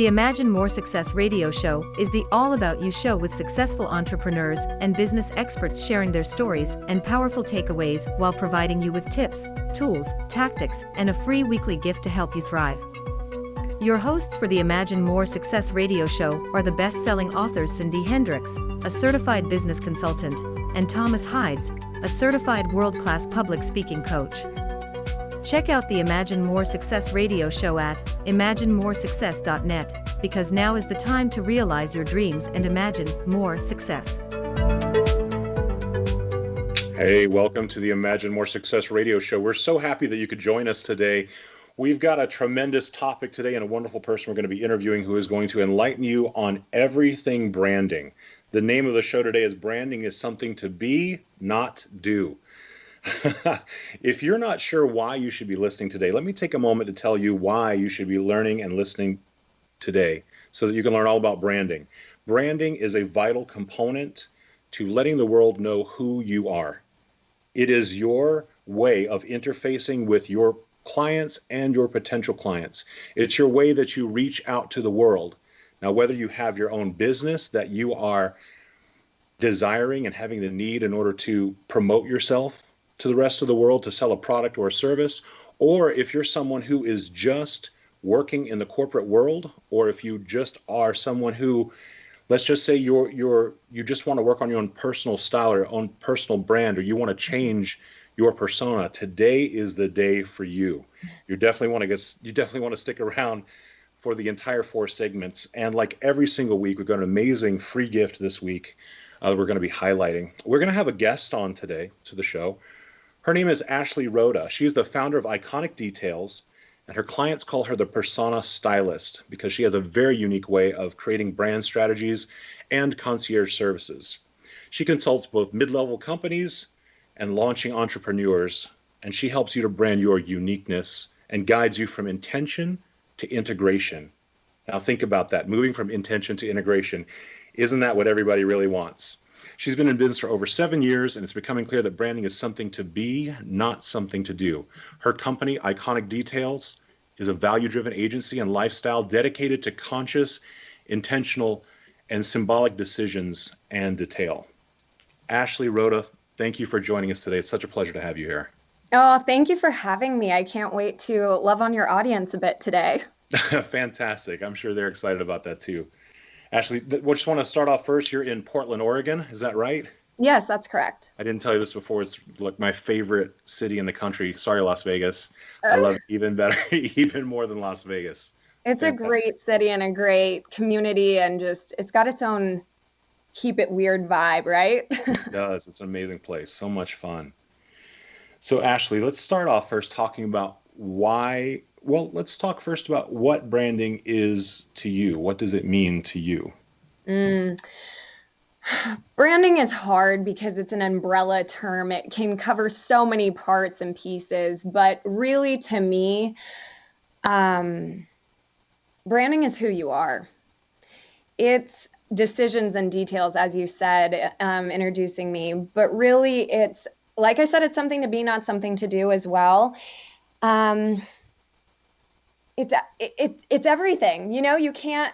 The Imagine More Success radio show is the all about you show with successful entrepreneurs and business experts sharing their stories and powerful takeaways while providing you with tips, tools, tactics, and a free weekly gift to help you thrive. Your hosts for the Imagine More Success radio show are the best-selling authors Syndee Hendricks, a certified business consultant, and Thomas Hydes, a certified world-class public speaking coach. Check out the Imagine More Success radio show at imaginemoresuccess.net, because now is the time to realize your dreams and imagine more success. Hey, welcome to the Imagine More Success radio show. We're so happy that you could join us today. We've got a tremendous topic today and a wonderful person we're going to be interviewing who is going to enlighten you on everything branding. The name of the show today is Branding is Something to Be, Not Do. If you're not sure why you should be listening today, let me take a moment to tell you why you should be learning and listening today so that you can learn all about branding. Branding is a vital component to letting the world know who you are. It is your way of interfacing with your clients and your potential clients. It's your way that you reach out to the world. Now, whether you have your own business that you are desiring and having the need in order to promote yourself to the rest of the world to sell a product or a service, or if you're someone who is just working in the corporate world, or if you just are someone who, let's just say you just want to work on your own personal style or your own personal brand, or you want to change your persona, today is the day for you. You definitely want to stick around for the entire 4 segments. And like every single week, we've got an amazing free gift this week we're going to be highlighting. We're going to have a guest on today to the show. Her name is Ashley Roda. She's the founder of Iconic Details, and her clients call her the persona stylist because she has a very unique way of creating brand strategies and concierge services. She consults both mid-level companies and launching entrepreneurs, and she helps you to brand your uniqueness and guides you from intention to integration. Now think about that, moving from intention to integration. Isn't that what everybody really wants? She's been in business for over 7 years, and it's becoming clear that branding is something to be, not something to do. Her company, Iconic Details, is a value-driven agency and lifestyle dedicated to conscious, intentional, and symbolic decisions and detail. Ashley Roda, thank you for joining us today. It's such a pleasure to have you here. Oh, thank you for having me. I can't wait to love on your audience a bit today. Fantastic. I'm sure they're excited about that too. Ashley, we just want to start off first. You're in Portland, Oregon. Is that right? Yes, that's correct. I didn't tell you this before. It's like my favorite city in the country. Sorry, Las Vegas. I love it even better, even more than Las Vegas. It's fantastic. A great city and a great community, and just it's got its own keep it weird vibe, right? It does. It's an amazing place. So much fun. So Ashley, let's start off first talking about why. Well, let's talk first about what branding is to you. What does it mean to you? Branding is hard because it's an umbrella term. It can cover so many parts and pieces, but really to me, branding is who you are. It's decisions and details, as you said, introducing me, but really it's, like I said, it's something to be, not something to do as well. It's everything. You know, you can't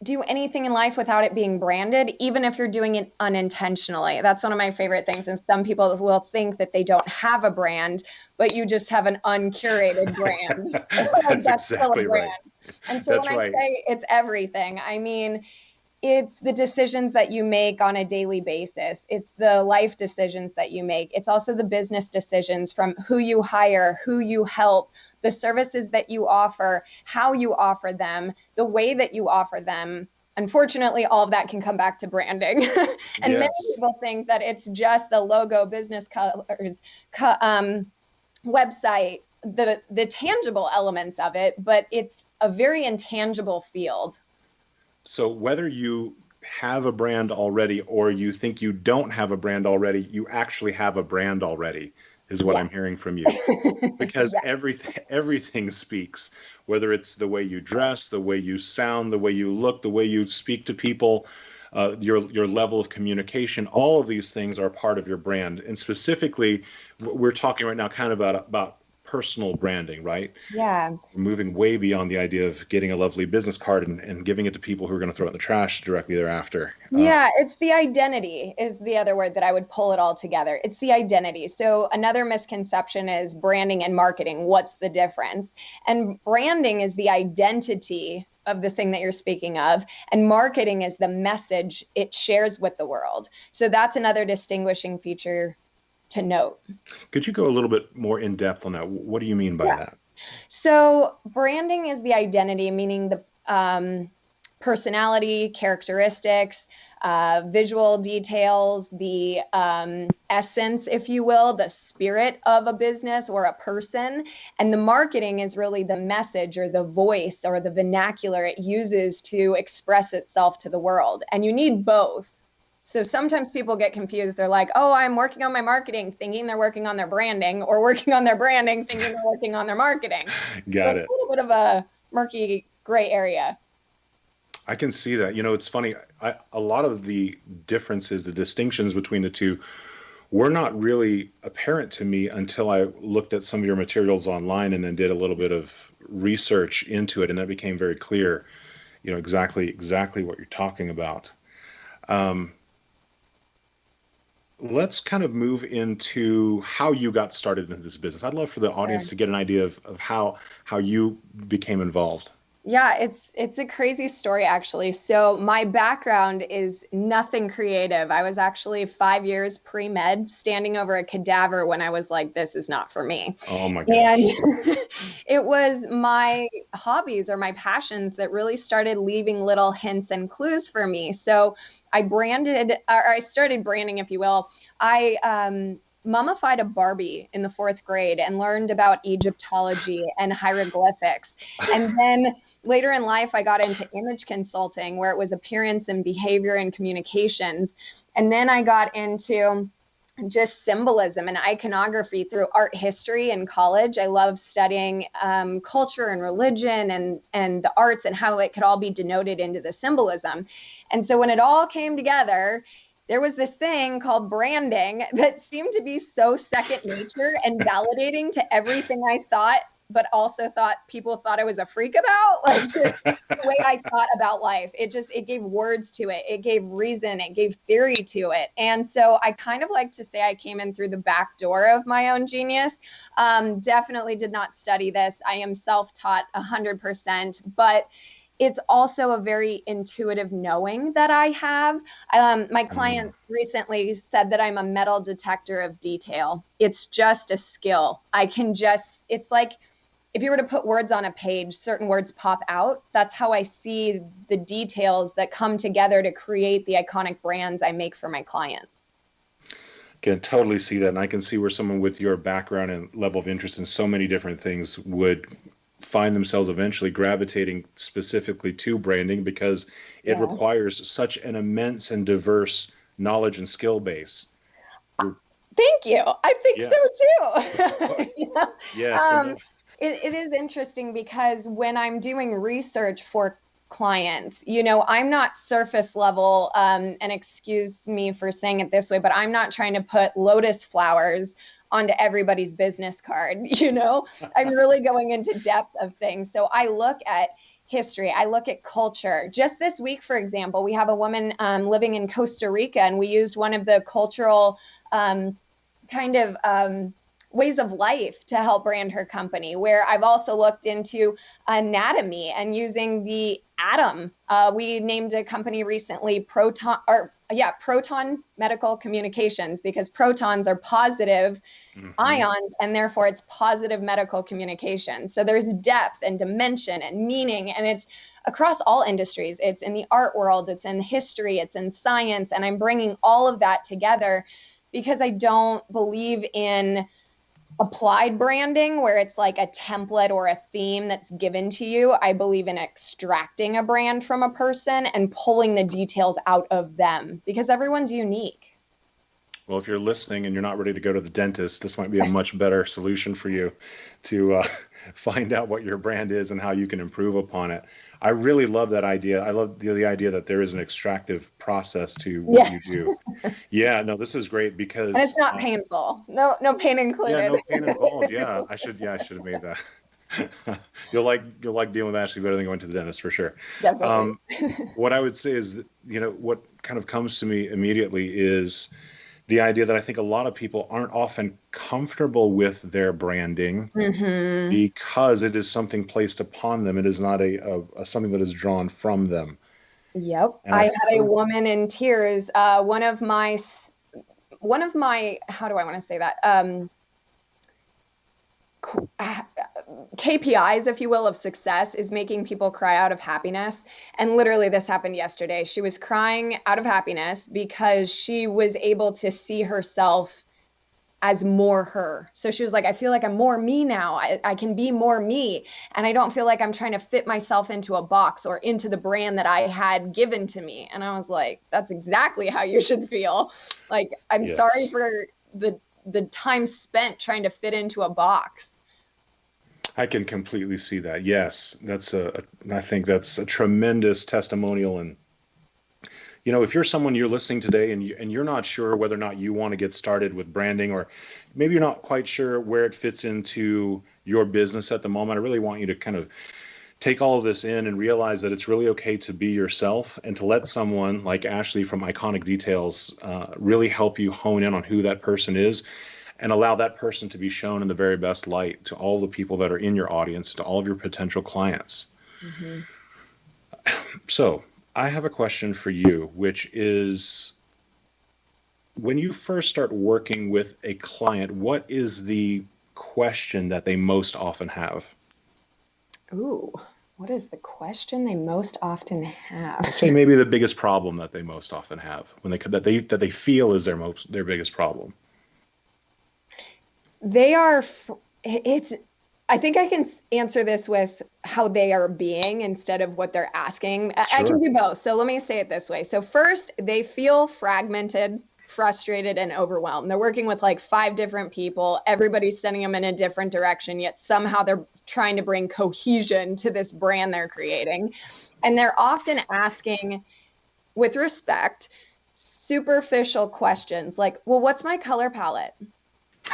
do anything in life without it being branded, even if you're doing it unintentionally. That's one of my favorite things. And some people will think that they don't have a brand, but you just have an uncurated brand. That's exactly right. And so when I say it's everything, I mean, it's the decisions that you make on a daily basis. It's the life decisions that you make. It's also the business decisions, from who you hire, who you help, the services that you offer, how you offer them, the way that you offer them. Unfortunately, all of that can come back to branding. And yes. Many people think that it's just the logo, business colors, website, the tangible elements of it, but it's a very intangible field. So whether you have a brand already or you think you don't have a brand already, you actually have a brand already, is what I'm hearing from you. Because everything speaks, whether it's the way you dress, the way you sound, the way you look, the way you speak to people, your level of communication, all of these things are part of your brand. And specifically, we're talking right now kind of about personal branding, right? Yeah. We're moving way beyond the idea of getting a lovely business card and giving it to people who are going to throw it in the trash directly thereafter. Yeah, it's the identity is the other word that I would pull it all together. It's the identity. So another misconception is branding and marketing. What's the difference? And branding is the identity of the thing that you're speaking of, and marketing is the message it shares with the world. So that's another distinguishing feature to note. Could you go a little bit more in depth on that? What do you mean by that? So branding is the identity, meaning the personality, characteristics, visual details, the essence, if you will, the spirit of a business or a person. And the marketing is really the message or the voice or the vernacular it uses to express itself to the world. And you need both. So sometimes people get confused. They're like, oh, I'm working on my marketing, thinking they're working on their branding, or working on their branding, thinking they're working on their marketing. Got it. It's a little bit of a murky gray area. I can see that. You know, it's funny. A lot of the differences, the distinctions between the two were not really apparent to me until I looked at some of your materials online and then did a little bit of research into it. And that became very clear, you know, exactly what you're talking about. Let's kind of move into how you got started in this business. I'd love for the audience to get an idea of how you became involved. Yeah, it's a crazy story, actually. So my background is nothing creative. I was actually 5 years pre-med, standing over a cadaver when I was like, this is not for me. Oh my gosh. And it was my hobbies or my passions that really started leaving little hints and clues for me. So I started branding, if you will. I mummified a Barbie in the 4th grade and learned about Egyptology and hieroglyphics. And then later in life, I got into image consulting, where it was appearance and behavior and communications. And then I got into just symbolism and iconography through art history in college. I love studying culture and religion and the arts and how it could all be denoted into the symbolism. And so when it all came together, there was this thing called branding that seemed to be so second nature and validating to everything I thought, but also thought people thought I was a freak about, like just the way I thought about life. It gave words to it. It gave reason. It gave theory to it. And so I kind of like to say I came in through the back door of my own genius. Definitely did not study this. I am self-taught 100%, but it's also a very intuitive knowing that I have. My client recently said that I'm a metal detector of detail. It's just a skill. It's like if you were to put words on a page, certain words pop out. That's how I see the details that come together to create the iconic brands I make for my clients. Can totally see that. And I can see where someone with your background and level of interest in so many different things would find themselves eventually gravitating specifically to branding, because it requires such an immense and diverse knowledge and skill base. Thank you. I think so too. Yes. It is interesting because when I'm doing research for clients, I'm not surface level, and excuse me for saying it this way, but I'm not trying to put lotus flowers onto everybody's business card. I'm really going into depth of things. So I look at history. I look at culture. Just this week, for example, we have a woman living in Costa Rica, and we used one of the cultural ways of life to help brand her company, where I've also looked into anatomy and using the atom. We named a company recently Proton Medical Communications, because protons are positive ions, and therefore it's positive medical communication. So there's depth and dimension and meaning, and it's across all industries. It's in the art world, it's in history, it's in science, and I'm bringing all of that together because I don't believe in applied branding where it's like a template or a theme that's given to you. I believe in extracting a brand from a person and pulling the details out of them, because everyone's unique. Well, if you're listening and you're not ready to go to the dentist, this might be a much better solution for you to find out what your brand is and how you can improve upon it. I really love that idea. I love the idea that there is an extractive process to what you do. Yeah, no, this is great because and it's not painful. No pain included. Yeah, no pain involved. Yeah, I should have made that. You'll like dealing with Ashley better than going to the dentist for sure. Definitely. What I would say is that, what kind of comes to me immediately is the idea that I think a lot of people aren't often comfortable with their branding because it is something placed upon them. It is not a something that is drawn from them. Yep. I had a woman in tears. One of my, how do I want to say that? KPIs, if you will, of success is making people cry out of happiness. And literally this happened yesterday. She was crying out of happiness because she was able to see herself as more her. So she was like, I feel like I'm more me now. I can be more me. And I don't feel like I'm trying to fit myself into a box or into the brand that I had given to me. And I was like, that's exactly how you should feel. Like, I'm sorry for the time spent trying to fit into a box. I can completely see that. Yes, I think that's a tremendous testimonial. And if you're someone you're listening today and you're not sure whether or not you want to get started with branding, or maybe you're not quite sure where it fits into your business at the moment, I really want you to kind of take all of this in and realize that it's really okay to be yourself and to let someone like Ashley from Iconic Details really help you hone in on who that person is and allow that person to be shown in the very best light to all the people that are in your audience, to all of your potential clients. So I have a question for you, which is, when you first start working with a client, what is the question that they most often have? Ooh, what is the question they most often have? Let's say maybe the biggest problem that they most often have when that they feel is their biggest problem. I think I can answer this with how they are being instead of what they're asking. Sure. I can do both. So let me say it this way. So first, they feel fragmented, frustrated, and overwhelmed. They're working with like 5 different people. Everybody's sending them in a different direction, yet somehow they're trying to bring cohesion to this brand they're creating. And they're often asking, with respect, superficial questions like, well, what's my color palette?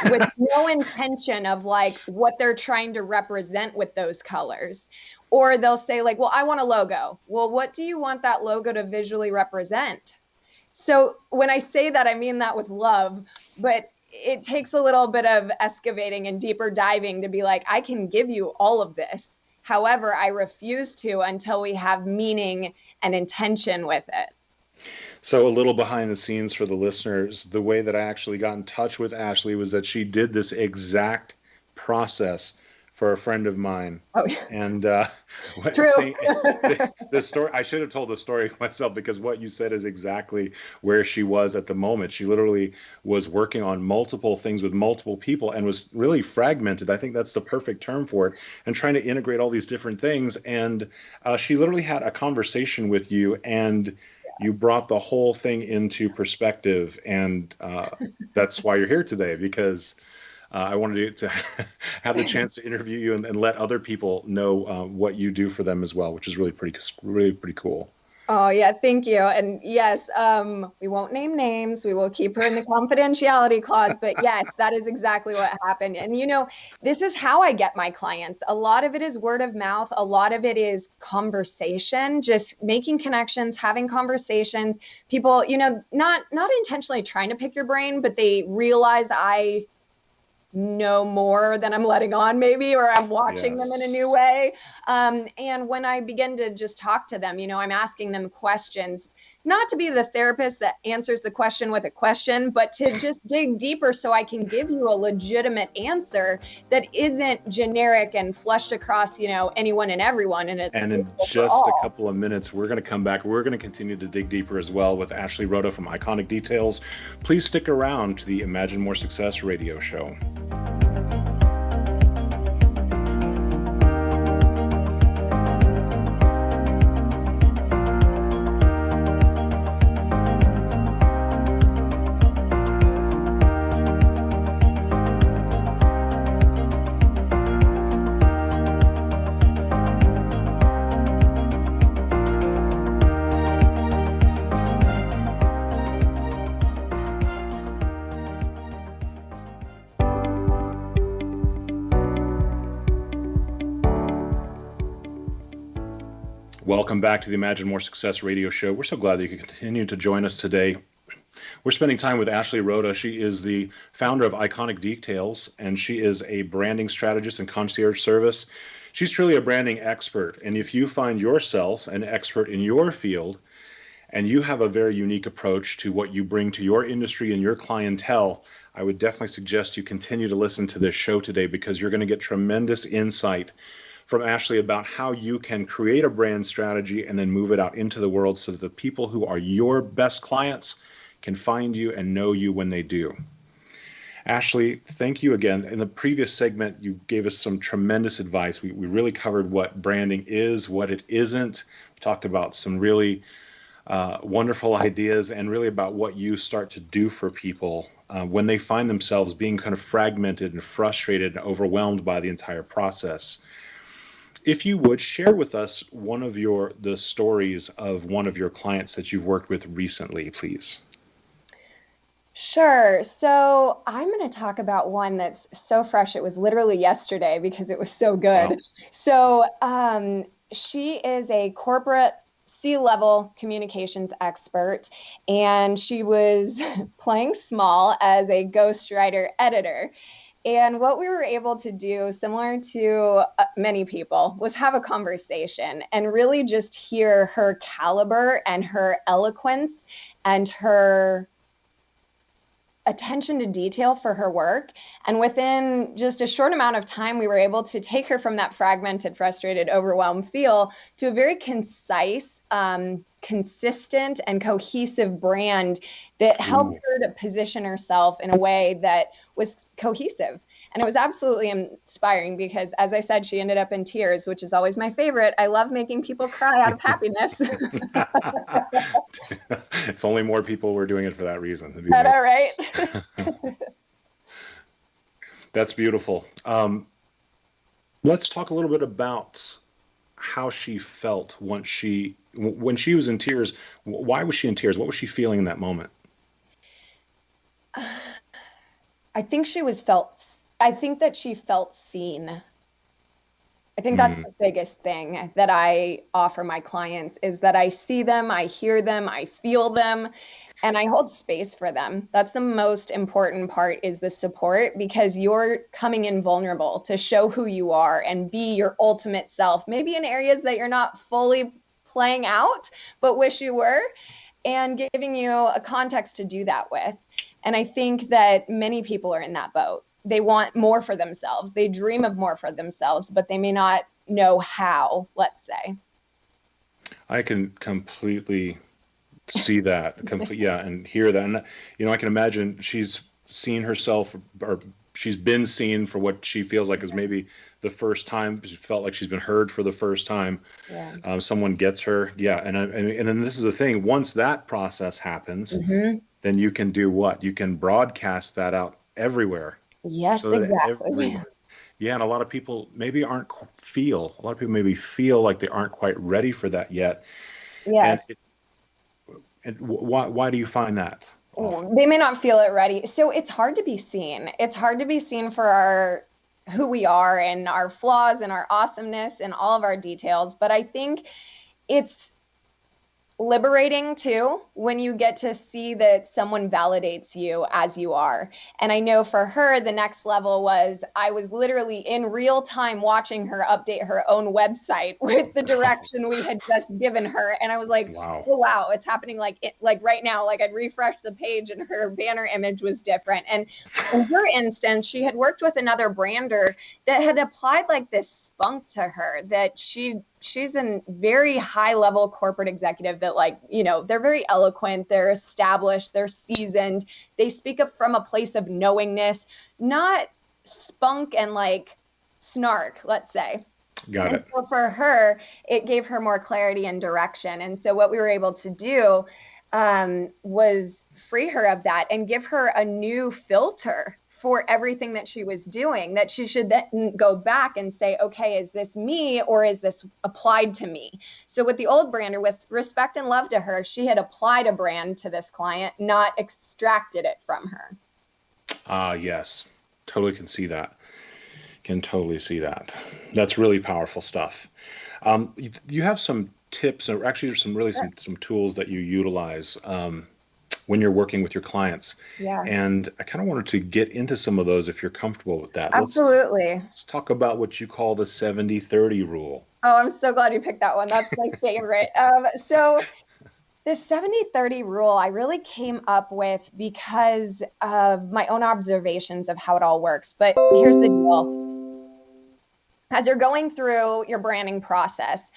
With no intention of like what they're trying to represent with those colors. Or they'll say like, well, I want a logo. Well, what do you want that logo to visually represent? So when I say that, I mean that with love, but it takes a little bit of excavating and deeper diving to be like, I can give you all of this. However, I refuse to until we have meaning and intention with it. So a little behind the scenes for the listeners, the way that I actually got in touch with Ashley was that she did this exact process for a friend of mine. Oh, yeah. And True. the story, I should have told the story myself, because what you said is exactly where she was at the moment. She literally was working on multiple things with multiple people and was really fragmented. I think that's the perfect term for it, and trying to integrate all these different things. And she literally had a conversation with you, and you brought the whole thing into perspective, and that's why you're here today, because I wanted to have the chance to interview you and let other people know what you do for them as well, which is really pretty cool. Oh, yeah. Thank you. And yes, we won't name names. We will keep her in the confidentiality clause. But yes, that is exactly what happened. And, this is how I get my clients. A lot of it is word of mouth. A lot of it is conversation, just making connections, having conversations. People, not intentionally trying to pick your brain, but they realize I know more than I'm letting on, maybe, or I'm watching them in a new way. And when I begin to just talk to them, I'm asking them questions, not to be the therapist that answers the question with a question, but to just dig deeper so I can give you a legitimate answer that isn't generic and flushed across, anyone and everyone. And in just a couple of minutes, we're going to come back. We're going to continue to dig deeper as well with Ashley Roda from Iconic Details. Please stick around to the Imagine More Success radio show. Welcome back to the Imagine More Success radio show. We're so glad that you can continue to join us today. We're spending time with Ashley Roda. She is the founder of Iconic Details, and she is a branding strategist and concierge service. She's truly a branding expert. And if you find yourself an expert in your field, and you have a very unique approach to what you bring to your industry and your clientele, I would definitely suggest you continue to listen to this show today, because you're going to get tremendous insight from Ashley about how you can create a brand strategy and then move it out into the world so that the people who are your best clients can find you and know you when they do. Ashley, thank you again. In the previous segment, you gave us some tremendous advice. We really covered what branding is, what it isn't. We talked about some really wonderful ideas, and really about what you start to do for people when they find themselves being kind of fragmented and frustrated and overwhelmed by the entire process. If you would share with us one of the stories of one of your clients that you've worked with recently, please. Sure. So I'm going to talk about one that's so fresh. It was literally yesterday because it was so good. Wow. So she is a corporate C-level communications expert, and she was playing small as a ghostwriter editor. And what we were able to do, similar to many people, was have a conversation and really just hear her caliber and her eloquence and her attention to detail for her work. And within just a short amount of time, we were able to take her from that fragmented, frustrated, overwhelmed feel to a very concise, consistent, and cohesive brand that helped her to position herself in a way that was cohesive. And it was absolutely inspiring because, as I said, she ended up in tears, which is always my favorite. I love making people cry out of happiness. If only more people were doing it for that reason. Is that all right? That's beautiful. Let's talk a little bit about how she felt when she was in tears. Why was she in tears? What was she feeling in that moment? I think that she felt seen. I think that's the biggest thing that I offer my clients, is that I see them, I hear them, I feel them, and I hold space for them. That's the most important part, is the support, because you're coming in vulnerable to show who you are and be your ultimate self, maybe in areas that you're not fully playing out, but wish you were, and giving you a context to do that with. And I think that many people are in that boat. They want more for themselves. They dream of more for themselves, but they may not know how, let's say. I can completely see that, and hear that. And, I can imagine she's seen herself, or she's been seen for what she feels like is maybe the first time. She felt like she's been heard for the first time. Yeah. Someone gets her. Yeah. And then this is the thing. Once that process happens, then you can do what? You can broadcast that out everywhere. Yes, so exactly. And a lot of people maybe feel like they aren't quite ready for that yet. Yes. And why do you find that? They may not feel it ready. So it's hard to be seen. It's hard to be seen for who we are and our flaws and our awesomeness and all of our details. But I think it's liberating too when you get to see that someone validates you as you are. And I know for her, the next level was, I was literally in real time watching her update her own website with the direction we had just given her. And I was like, wow, it's happening like right now. Like, I'd refresh the page and her banner image was different. And in her instance, she had worked with another brander that had applied like this spunk to her, that she's a very high level corporate executive that, like, they're very eloquent, they're established, they're seasoned. They speak up from a place of knowingness, not spunk and like snark, let's say. Got it. So for her, it gave her more clarity and direction. And so what we were able to do was free her of that and give her a new filter for everything that she was doing, that she should then go back and say, okay, is this me or is this applied to me? So with the old brander, with respect and love to her, she had applied a brand to this client, not extracted it from her. Yes, totally can see that. Can totally see that. That's really powerful stuff. You have some tips, or actually there's some tools that you utilize when you're working with your clients. Yeah. And I kind of wanted to get into some of those if you're comfortable with that. Absolutely. Let's talk about what you call the 70-30 rule. Oh, I'm so glad you picked that one. That's my favorite. So the 70-30 rule I really came up with because of my own observations of how it all works. But here's the deal. As you're going through your branding process,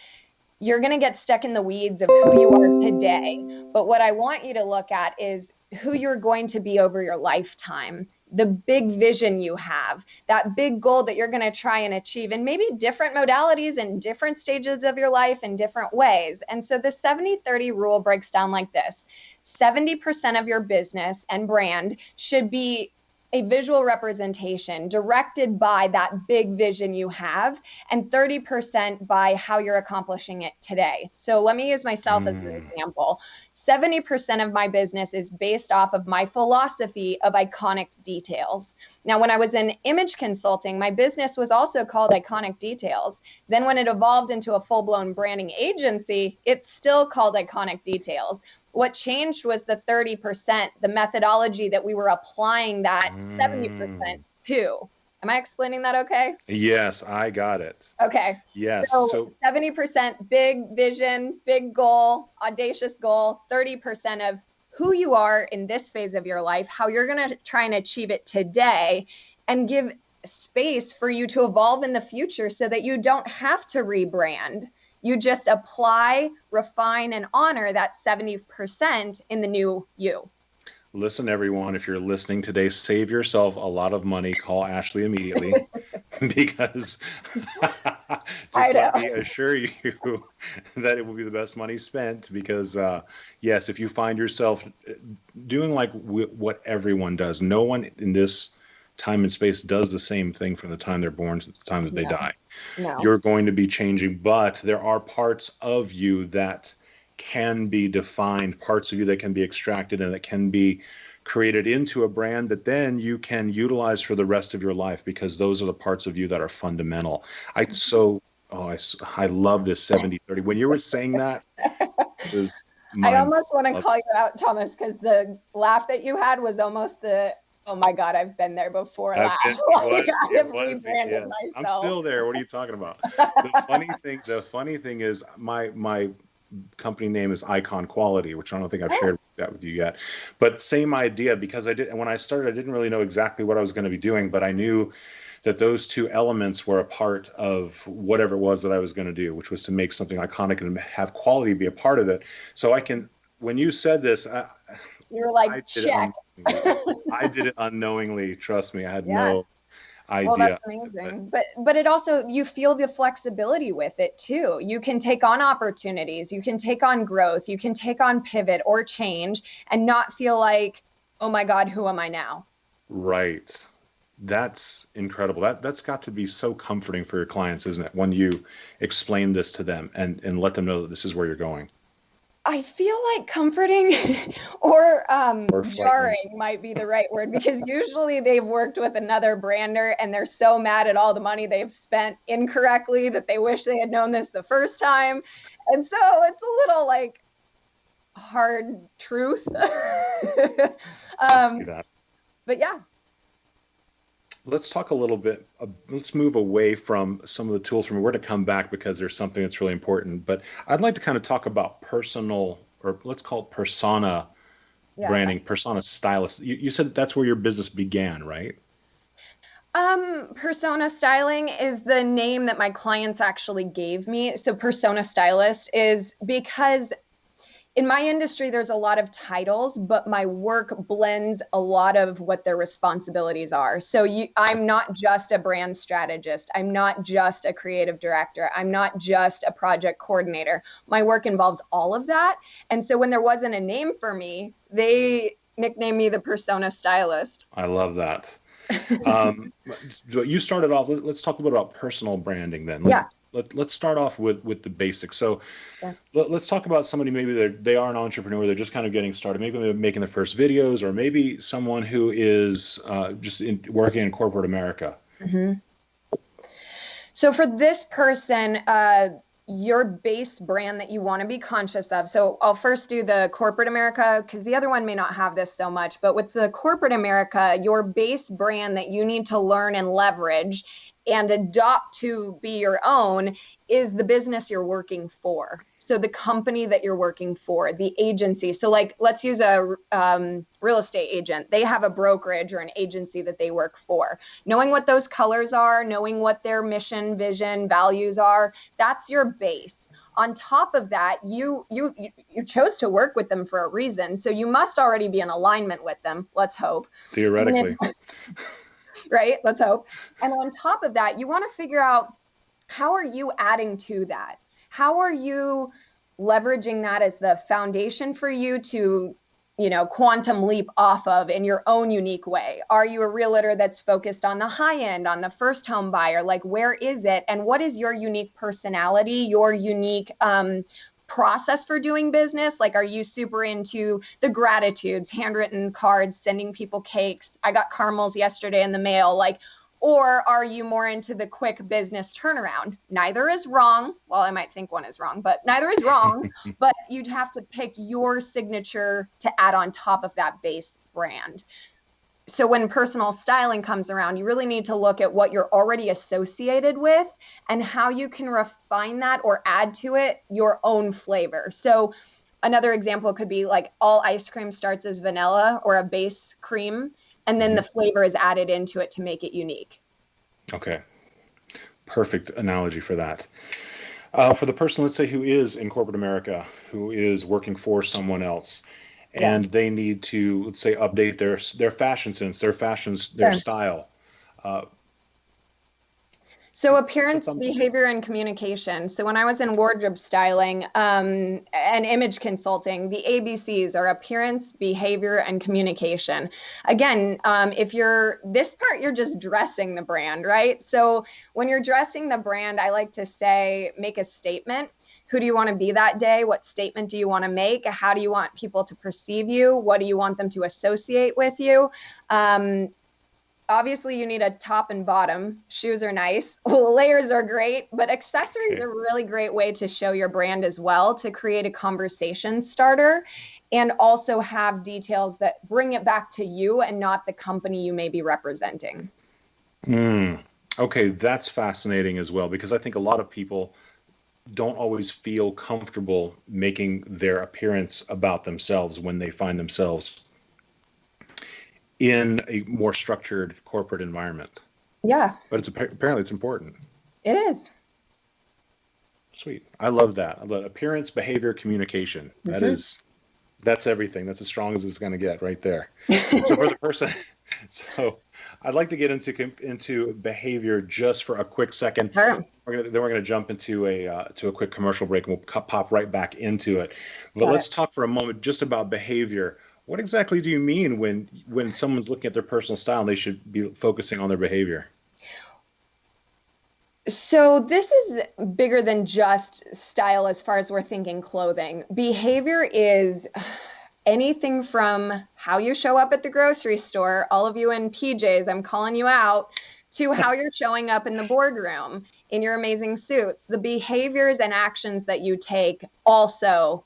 you're going to get stuck in the weeds of who you are today. But what I want you to look at is who you're going to be over your lifetime, the big vision you have, that big goal that you're going to try and achieve in maybe different modalities and different stages of your life in different ways. And so the 70-30 rule breaks down like this. 70% of your business and brand should be a visual representation directed by that big vision you have, and 30% by how you're accomplishing it today. So let me use myself as an example. 70% of my business is based off of my philosophy of iconic details. Now, when I was in image consulting, my business was also called Iconic Details. Then when it evolved into a full-blown branding agency, it's still called Iconic Details. What changed was the 30%, the methodology that we were applying that 70% to. Am I explaining that okay? Yes, I got it. Okay. Yes. So 70% big vision, big goal, audacious goal, 30% of who you are in this phase of your life, how you're going to try and achieve it today, and give space for you to evolve in the future so that you don't have to rebrand. You just apply, refine, and honor that 70% in the new you. Listen, everyone, if you're listening today, save yourself a lot of money. Call Ashley immediately because let me assure you that it will be the best money spent because, yes, if you find yourself doing like what everyone does, no one in this time and space does the same thing from the time they're born to the time that they die. No. You're going to be changing, but there are parts of you that can be defined, parts of you that can be extracted and that can be created into a brand that then you can utilize for the rest of your life because those are the parts of you that are fundamental. I love this 70-30. When you were saying that, I almost want to call you out, Thomas, because the laugh that you had was almost the, oh my God, I've been there before. I have rebranded myself. I'm still there. What are you talking about? The funny thing is my company name is Icon Quality, which I don't think I've shared that with you yet. But same idea, because when I started, I didn't really know exactly what I was going to be doing, but I knew that those two elements were a part of whatever it was that I was going to do, which was to make something iconic and have quality be a part of it. So when you said this, you're like, check. I did it unknowingly. Trust me. I had no idea. Well, that's amazing. But it also, you feel the flexibility with it too. You can take on opportunities. You can take on growth. You can take on pivot or change and not feel like, oh my God, who am I now? Right. That's incredible. That's got to be so comforting for your clients, isn't it? When you explain this to them and let them know that this is where you're going. I feel like comforting or jarring might be the right word, because usually they've worked with another brander and they're so mad at all the money they've spent incorrectly that they wish they had known this the first time. And so it's a little like hard truth. But yeah. Let's talk a little bit. Let's move away from some of the tools. We're going to come back because there's something that's really important. But I'd like to kind of talk about personal, or let's call it persona branding, persona stylist. You said that's where your business began, right? Persona styling is the name that my clients actually gave me. So persona stylist is because in my industry, there's a lot of titles, but my work blends a lot of what their responsibilities are. So I'm not just a brand strategist. I'm not just a creative director. I'm not just a project coordinator. My work involves all of that. And so when there wasn't a name for me, they nicknamed me the persona stylist. I love that. You started off, let's talk a little bit about personal branding then. Let's start off with the basics. So let's talk about somebody, maybe they are an entrepreneur, they're just kind of getting started. Maybe they're making their first videos, or maybe someone who is just working in corporate America. Mm-hmm. So for this person, your base brand that you want to be conscious of. So I'll first do the corporate America, because the other one may not have this so much, but with the corporate America, your base brand that you need to learn and leverage and adopt to be your own is the business you're working for. So the company that you're working for, the agency. So like, let's use a real estate agent. They have a brokerage or an agency that they work for. Knowing what those colors are, knowing what their mission, vision, values are, that's your base. On top of that, you chose to work with them for a reason. So you must already be in alignment with them. Let's hope. Theoretically. Right? Let's hope. And on top of that, you want to figure out, how are you adding to that? How are you leveraging that as the foundation for you to, quantum leap off of in your own unique way? Are you a realtor that's focused on the high end, on the first home buyer? Like, where is it? And what is your unique personality, your unique process for doing business? Like, are you super into the gratitudes, handwritten cards, sending people cakes? I got caramels yesterday in the mail. Like, or are you more into the quick business turnaround? Neither is wrong. Well, I might think one is wrong, but neither is wrong. But you'd have to pick your signature to add on top of that base brand. So when personal styling comes around, you really need to look at what you're already associated with and how you can refine that or add to it your own flavor. So another example could be like, all ice cream starts as vanilla or a base cream, and then the flavor is added into it to make it unique. Okay. Perfect analogy for that. For the person, let's say, who is in corporate America, who is working for someone else, and they need to, let's say, update their fashion sense, their style. So appearance, behavior, and communication. So when I was in wardrobe styling and image consulting, the ABCs are appearance, behavior, and communication. Again, if you're this part, you're just dressing the brand, right? So when you're dressing the brand, I like to say, make a statement. Who do you want to be that day? What statement do you want to make? How do you want people to perceive you? What do you want them to associate with you? Obviously, you need a top and bottom. Shoes are nice. Layers are great, but accessories are a really great way to show your brand as well, to create a conversation starter and also have details that bring it back to you and not the company you may be representing. Okay, that's fascinating as well, because I think a lot of people don't always feel comfortable making their appearance about themselves when they find themselves in a more structured corporate environment. Yeah. But apparently it's important. It is. Sweet. I love that. I love appearance, behavior, communication. That's everything. That's as strong as it's going to get right there. So for the person, I'd like to get into behavior just for a quick second. Sure. We're gonna jump into a quick commercial break, and we'll pop right back into it. But let's talk for a moment just about behavior. What exactly do you mean when someone's looking at their personal style and they should be focusing on their behavior? So this is bigger than just style as far as we're thinking clothing. Behavior is anything from how you show up at the grocery store, all of you in PJs, I'm calling you out, to how you're showing up in the boardroom in your amazing suits. The behaviors and actions that you take also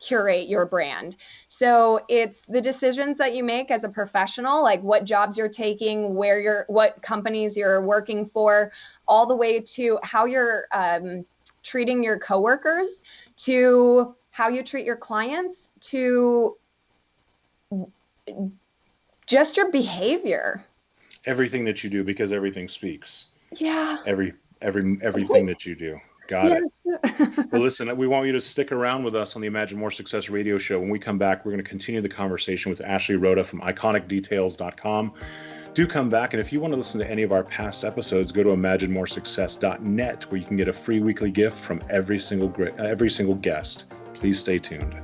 curate your brand. So it's the decisions that you make as a professional, like what jobs you're taking, what companies you're working for, all the way to how you're treating your coworkers, to how you treat your clients, to just your behavior. Everything that you do, because everything speaks. Yeah. Everything that you do. Got it. Well, listen, we want you to stick around with us on the Imagine More Success radio show. When we come back, we're going to continue the conversation with Ashley Roda from iconicdetails.com. Do come back. And if you want to listen to any of our past episodes, go to imaginemoresuccess.net, where you can get a free weekly gift from every single guest. Please stay tuned.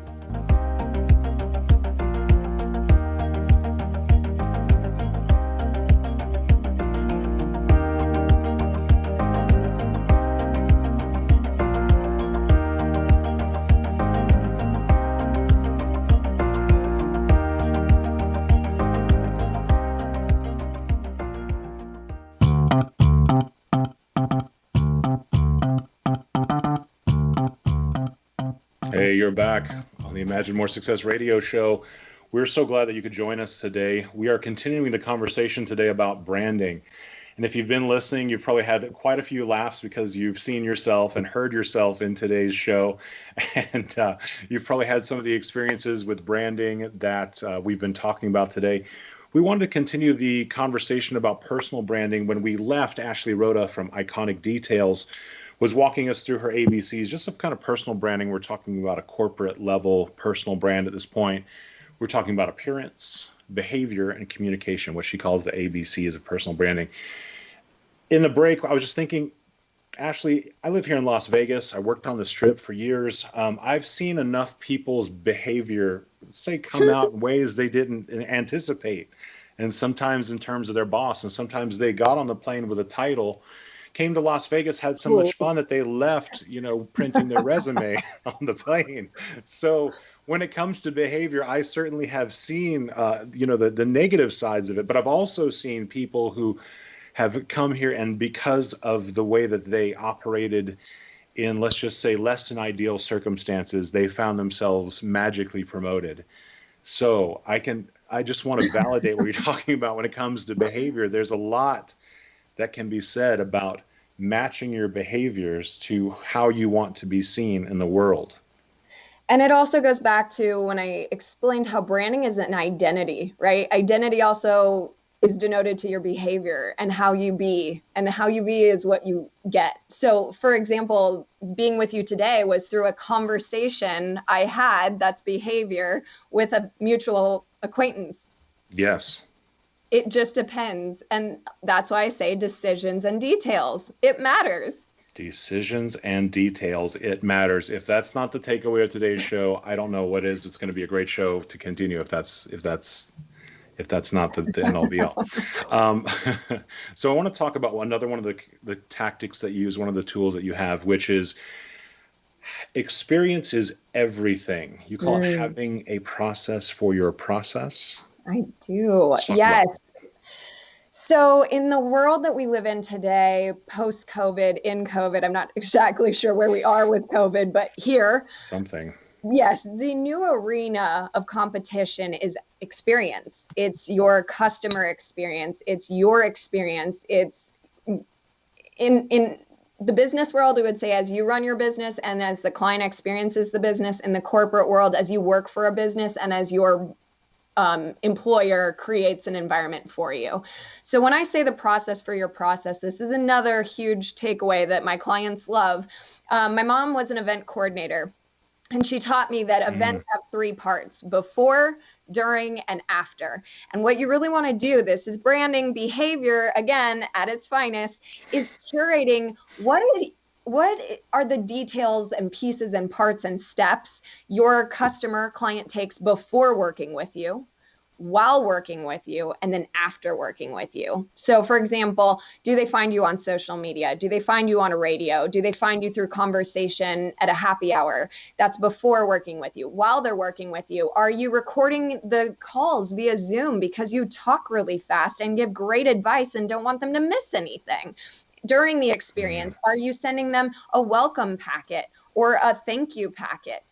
are back on the Imagine More Success radio show. We're so glad that you could join us today. We are continuing the conversation today about branding. And if you've been listening, you've probably had quite a few laughs because you've seen yourself and heard yourself in today's show. And you've probably had some of the experiences with branding that we've been talking about today. We wanted to continue the conversation about personal branding. When we left, Ashley Roda from Iconic Details was walking us through her ABCs, just of kind of personal branding. We're talking about a corporate level personal brand at this point. We're talking about appearance, behavior, and communication, what she calls the ABCs of personal branding. In the break, I was just thinking, Ashley, I live here in Las Vegas. I worked on the Strip for years. I've seen enough people's behavior, say, come out in ways they didn't anticipate. And sometimes in terms of their boss, and sometimes they got on the plane with a title, came to Las Vegas, had so much fun that they left, printing their resume on the plane. So when it comes to behavior, I certainly have seen, the negative sides of it, but I've also seen people who have come here and because of the way that they operated in, let's just say, less than ideal circumstances, they found themselves magically promoted. So I just want to validate what you're talking about when it comes to behavior. There's a lot that can be said about matching your behaviors to how you want to be seen in the world. And it also goes back to when I explained how branding is an identity, right? Identity also is denoted to your behavior and how you be, and how you be is what you get. So for example, being with you today was through a conversation I had, that's behavior, with a mutual acquaintance. Yes. It just depends. And that's why I say decisions and details. It matters. Decisions and details. It matters. If that's not the takeaway of today's show, I don't know what is. It's going to be a great show to continue if that's not the end all be all. So I want to talk about another one of the tactics that you use, one of the tools that you have, which is experience is everything. You call it having a process for your process. I do. Yes. So in the world that we live in today, post-COVID, in COVID, I'm not exactly sure where we are with COVID, but here. Something. Yes, the new arena of competition is experience. It's your customer experience. It's your experience. It's in the business world, we would say as you run your business and as the client experiences the business. In the corporate world, as you work for a business and as your employer creates an environment for you. So when I say the process for your process, this is another huge takeaway that my clients love. My mom was an event coordinator, and she taught me that events have three parts: before, during, and after. And what you really want to do, this is branding behavior, again, at its finest, is curating what are the details and pieces and parts and steps your customer client takes before working with you, while working with you, and then after working with you. So for example, do they find you on social media? Do they find you on a radio? Do they find you through conversation at a happy hour? That's before working with you. While they're working with you, are you recording the calls via Zoom because you talk really fast and give great advice and don't want them to miss anything? During the experience, are you sending them a welcome packet or a thank you packet?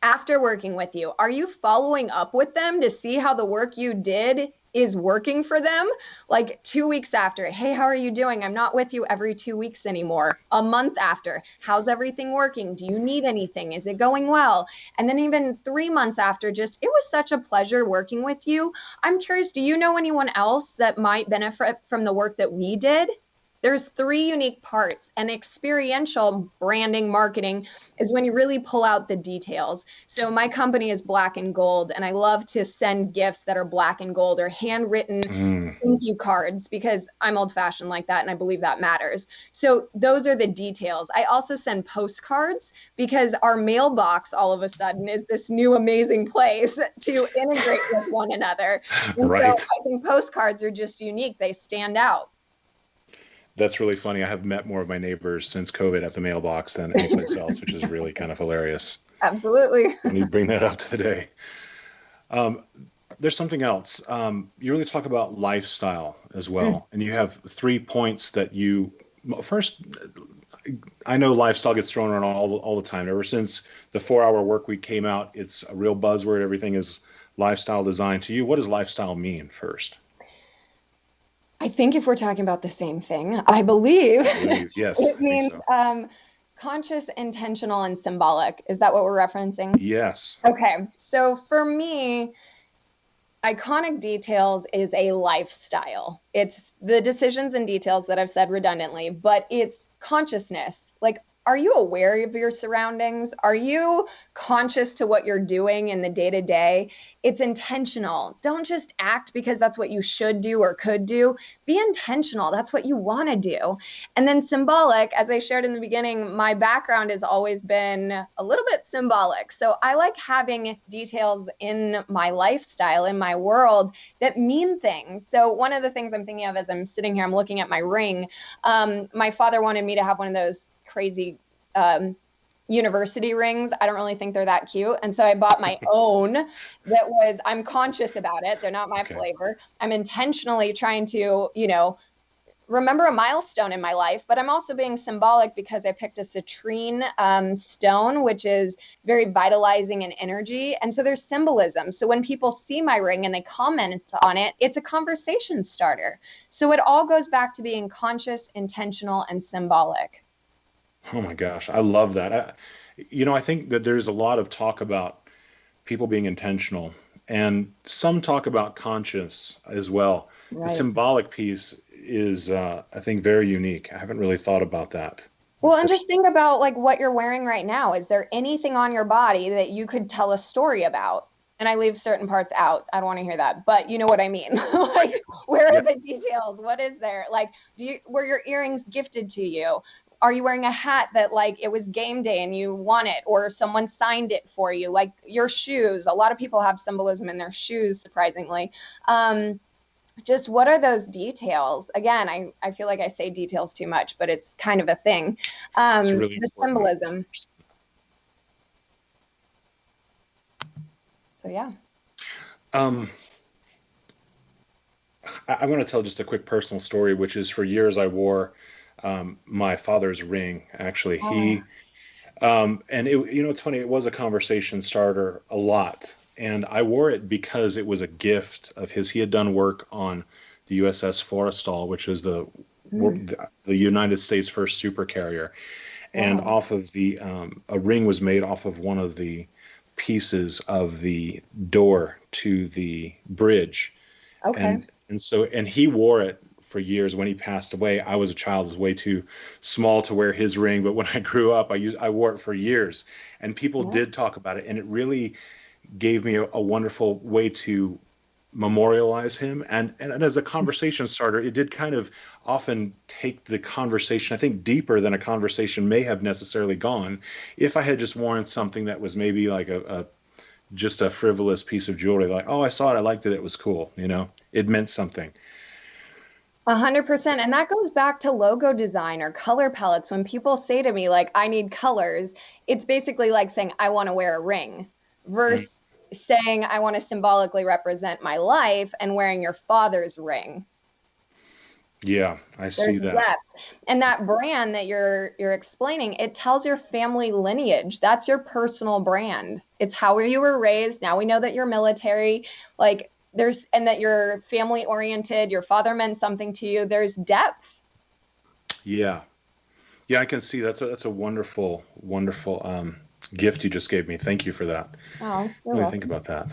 After working with you, are you following up with them to see how the work you did is working for them? Like 2 weeks after, hey, how are you doing? I'm not with you every 2 weeks anymore. A month after, how's everything working? Do you need anything? Is it going well? And then even 3 months after, it was such a pleasure working with you. I'm curious, do you know anyone else that might benefit from the work that we did? There's three unique parts, and experiential branding marketing is when you really pull out the details. So my company is Black and Gold, and I love to send gifts that are black and gold or handwritten thank you cards, because I'm old fashioned like that. And I believe that matters. So those are the details. I also send postcards because our mailbox all of a sudden is this new amazing place to integrate with one another. And right. So I think postcards are just unique. They stand out. That's really funny. I have met more of my neighbors since COVID at the mailbox than anyplace else, which is really kind of hilarious. Absolutely. When you bring that up today. There's something else. You really talk about lifestyle as well. And you have 3 points that first, I know lifestyle gets thrown around all the time. Ever since the 4-hour work week came out, it's a real buzzword. Everything is lifestyle design. To you, what does lifestyle mean first? I think if we're talking about the same thing, I believe Yes, it I think means so. conscious, intentional, and symbolic. Is that what we're referencing? Yes. Okay. So for me, iconic details is a lifestyle. It's the decisions and details that I've said redundantly, but it's consciousness. Like, are you aware of your surroundings? Are you conscious to what you're doing in the day to day? It's intentional. Don't just act because that's what you should do or could do. Be intentional. That's what you want to do. And then symbolic, as I shared in the beginning, my background has always been a little bit symbolic. So I like having details in my lifestyle, in my world that mean things. So one of the things I'm thinking of as I'm sitting here, I'm looking at my ring. My father wanted me to have one of those crazy university rings. I don't really think they're that cute. And so I bought my own that was, I'm conscious about it. They're not my flavor. I'm intentionally trying to, remember a milestone in my life, but I'm also being symbolic because I picked a citrine stone, which is very vitalizing and energy. And so there's symbolism. So when people see my ring and they comment on it, it's a conversation starter. So it all goes back to being conscious, intentional, and symbolic. Oh my gosh, I love that. I think that there's a lot of talk about people being intentional, and some talk about conscious as well. Right. The symbolic piece is, I think, very unique. I haven't really thought about that. Well, and just think about like what you're wearing right now. Is there anything on your body that you could tell a story about? And I leave certain parts out. I don't want to hear that, but you know what I mean. Like, where are the details? What is there? Like, were your earrings gifted to you? Are you wearing a hat that like it was game day and you won it, or someone signed it for you? Like your shoes, a lot of people have symbolism in their shoes, surprisingly. Just what are those details? Again, I feel like I say details too much, but it's kind of a thing. Really the symbolism. So yeah. I want to tell just a quick personal story, which is for years I wore my father's ring. Actually, and it's funny. It was a conversation starter a lot, and I wore it because it was a gift of his. He had done work on the USS Forrestal, which is the United States' first supercarrier, and off of the a ring was made off of one of the pieces of the door to the bridge. Okay. And he wore it for years. When he passed away, I was a child, was way too small to wear his ring. But when I grew up, I wore it for years, and people did talk about it, and it really gave me a wonderful way to memorialize him. And as a conversation starter, it did kind of often take the conversation, I think, deeper than a conversation may have necessarily gone if I had just worn something that was maybe like just a frivolous piece of jewelry, like, oh, I saw it, I liked it, it was cool, it meant something. 100%. And that goes back to logo design or color palettes. When people say to me, like, I need colors, it's basically like saying, I want to wear a ring versus saying, I want to symbolically represent my life and wearing your father's ring. Yeah, I see that. Depth. And that brand that you're explaining, it tells your family lineage. That's your personal brand. It's how you were raised. Now we know that you're military, and that you're family oriented. Your father meant something to you. There's depth. Yeah, I can see that's a wonderful, wonderful gift you just gave me. Thank you for that. Oh, you're welcome. Think about that.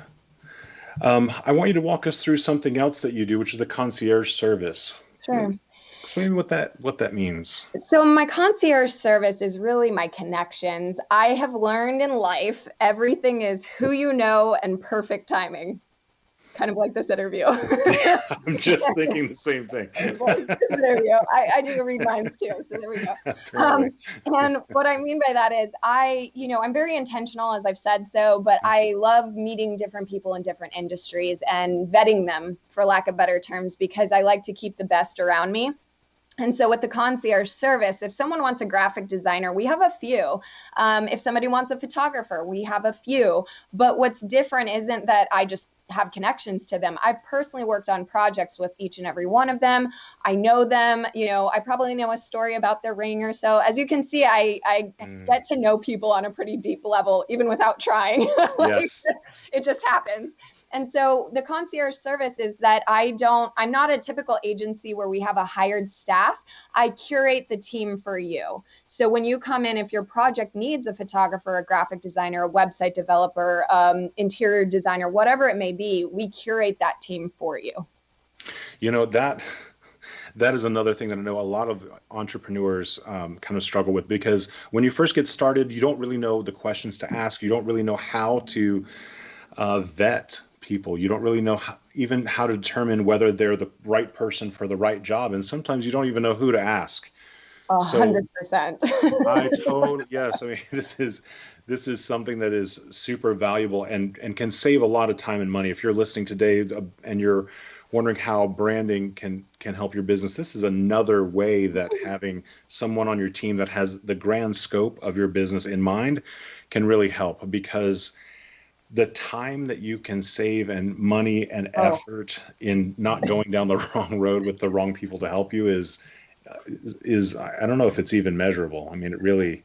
I want you to walk us through something else that you do, which is the concierge service. Sure. Explain what that means. So my concierge service is really my connections. I have learned in life, everything is who you know and perfect timing. Kind of like this interview. I'm just thinking the same thing. Like this interview. I do read minds too, so there we go. And what I mean by that is I'm very intentional, as I've said so, but I love meeting different people in different industries and vetting them, for lack of better terms, because I like to keep the best around me. And so with the concierge service, if someone wants a graphic designer, we have a few. If somebody wants a photographer, we have a few. But what's different isn't that I just have connections to them. I've personally worked on projects with each and every one of them. I know them, I probably know a story about their ring or so. As you can see, I get to know people on a pretty deep level, even without trying. Yes. It just happens. And so the concierge service is that I'm not a typical agency where we have a hired staff. I curate the team for you. So when you come in, if your project needs a photographer, a graphic designer, a website developer, interior designer, whatever it may be, we curate that team for you. That is another thing that I know a lot of entrepreneurs kind of struggle with, because when you first get started, you don't really know the questions to ask. You don't really know how to vet people. You don't really know how to determine whether they're the right person for the right job. And sometimes you don't even know who to ask. 100%. Yes. I mean, this is something that is super valuable and can save a lot of time and money. If you're listening today and you're wondering how branding can help your business, this is another way that having someone on your team that has the grand scope of your business in mind can really help, because the time that you can save and money and effort in not going down the wrong road with the wrong people to help you is I don't know if it's even measurable. I mean, it really.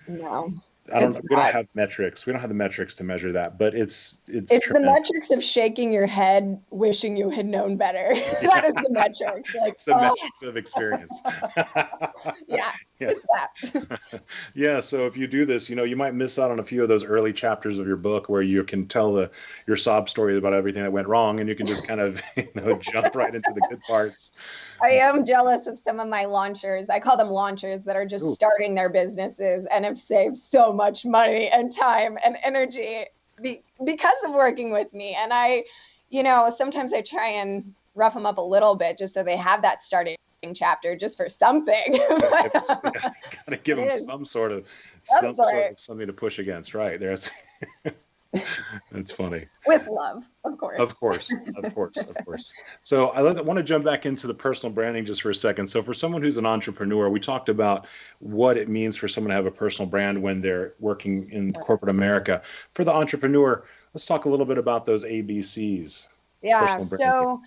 No. We don't have metrics. We don't have the metrics to measure that, but it's the metrics of shaking your head, wishing you had known better. That is the metrics. It's the metrics of experience. Yeah. It's that. Yeah. So if you do this, you might miss out on a few of those early chapters of your book where you can tell your sob story about everything that went wrong, and you can just kind of jump right into the good parts. I am jealous of some of my launchers. I call them launchers that are just starting their businesses and have saved so much money and time and energy because of working with me. And sometimes I try and rough them up a little bit just so they have that starting chapter just for something. Gotta give them some sort of something to push against, right? There's that's funny. With love, of course. Of course. So I want to jump back into the personal branding just for a second. So for someone who's an entrepreneur, we talked about what it means for someone to have a personal brand when they're working in corporate America. For the entrepreneur, let's talk a little bit about those ABCs. Yeah. So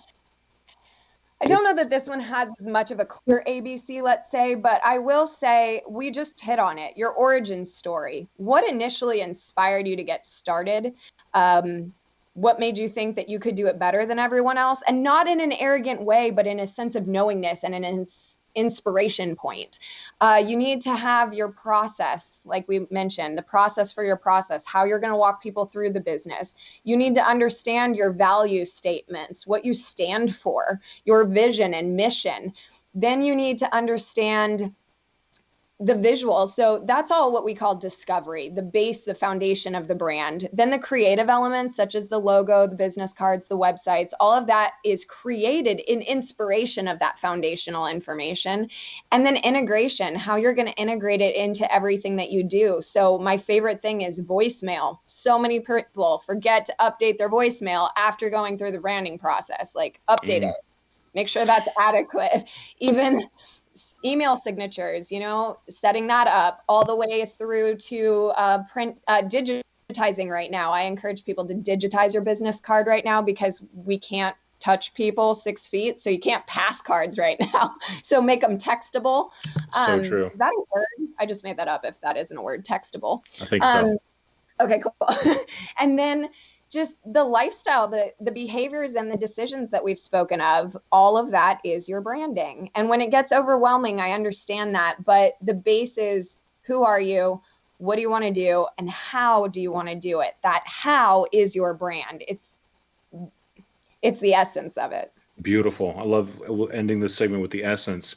I don't know that this one has as much of a clear ABC, let's say, but I will say we just hit on it. Your origin story. What initially inspired you to get started? What made you think that you could do it better than everyone else? And not in an arrogant way, but in a sense of knowingness and an inspiration point. You need to have your process, like we mentioned, the process for your process, how you're going to walk people through the business. You need to understand your value statements, what you stand for, your vision and mission. Then you need to understand the visual. So that's all what we call discovery, the base, the foundation of the brand. Then the creative elements, such as the logo, the business cards, the websites, all of that is created in inspiration of that foundational information. And then integration, how you're going to integrate it into everything that you do. So my favorite thing is voicemail. So many people forget to update their voicemail after going through the branding process. Like update it, make sure that's adequate. Even email signatures, setting that up all the way through to digitizing right now. I encourage people to digitize your business card right now because we can't touch people 6 feet. So you can't pass cards right now. So make them textable. So true. Is that a word? I just made that up if that isn't a word, textable. I think so. Okay, cool. And then just the lifestyle, the behaviors and the decisions that we've spoken of, all of that is your branding. And when it gets overwhelming, I understand that. But the base is, who are you? What do you want to do? And how do you want to do it? That how is your brand. It's the essence of it. Beautiful. I love ending this segment with the essence.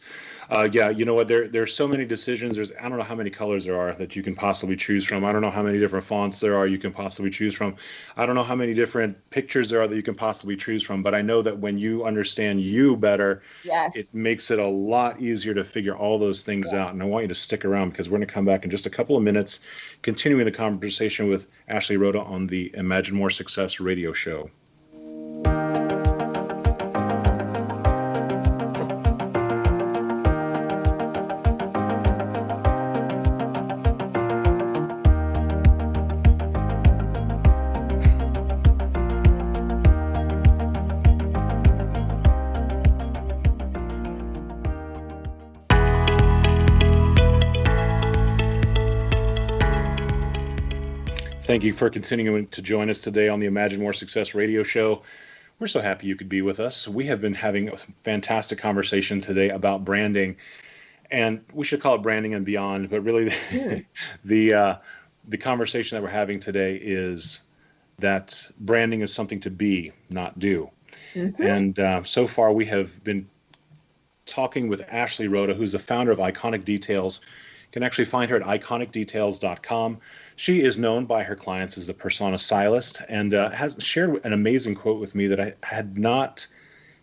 Yeah, you know what? There's so many decisions. I don't know how many colors there are that you can possibly choose from. I don't know how many different fonts there are you can possibly choose from. I don't know how many different pictures there are that you can possibly choose from. But I know that when you understand you better, yes, it makes it a lot easier to figure all those things out. And I want you to stick around because we're going to come back in just a couple of minutes, continuing the conversation with Ashley Roda on the Imagine More Success radio show. Thank you for continuing to join us today on the Imagine More Success radio show. We're so happy you could be with us. We have been having a fantastic conversation today about branding, and we should call it branding and beyond, but really the conversation that we're having today is that branding is something to be, not do. And so far we have been talking with Ashley Roda, who's the founder of Iconic Details. You can actually find her at iconicdetails.com. She is known by her clients as the persona stylist, and has shared an amazing quote with me that I had not